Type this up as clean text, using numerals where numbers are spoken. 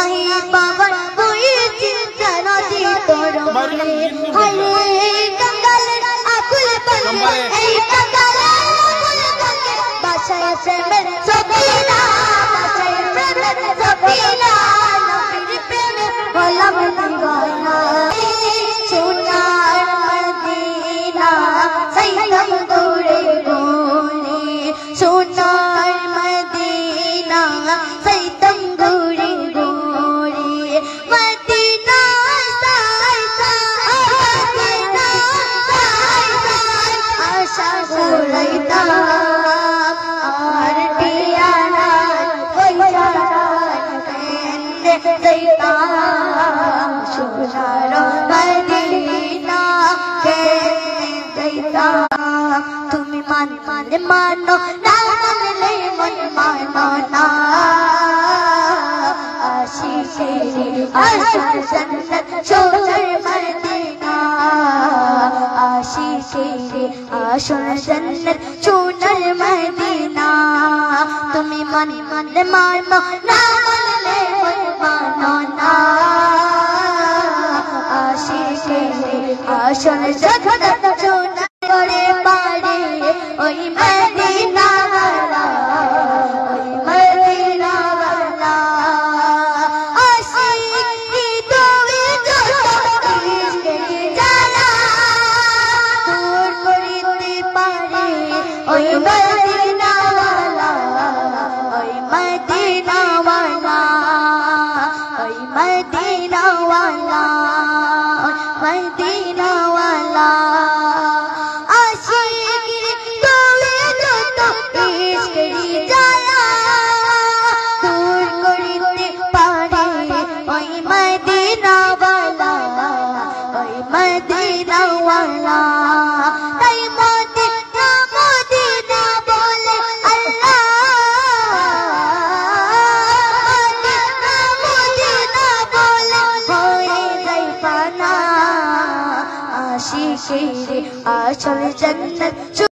নাহি পাগল হয়েছে জানতি তরঙ্গে হরে গঙ্গালের আকুল বলে এই গঙ্গালের আকুল বলে বাসায় প্রেমের সবিনা বাসায় প্রেমের সবিনা নবীর প্রেমে হলাম দিওয়ানা সোনার মদিনা সাইলাম দৌড়ে গোরে সোনার মদিনা সাইলাম দৌড়ে গোরে মদিনা সাই সাই মদিনা সাই সাই আশা গোরাইতা আর টিয়ানা কইরার কেন্দে সাইতা সোনার মদিনা কেন্দে সাইতা তুমি মানলে মানো না মানলে মন মানো না আশিকে আশার জন্নত সোনার মদিনা আশিকে আশার জন্নত সোনার মদিনা তুমি মানলে মানো না মানলে মন মানো না আশিকে আশার জন্নত সোনার করে পারে ওই মদিনা वाला ওই মদিনা वाला আশিক কি তুমি যত ইশকে জানা দূর করিতে পারে ওই মদিনা वाला ওই মদিনা वाला ওই মদিনা वाला মদিনা वाला मदीना वाला ताई मदीना मदीना बोले अल्लाह मदीना मदीना बोले होए जाई पाना आशिके आशल जन्नत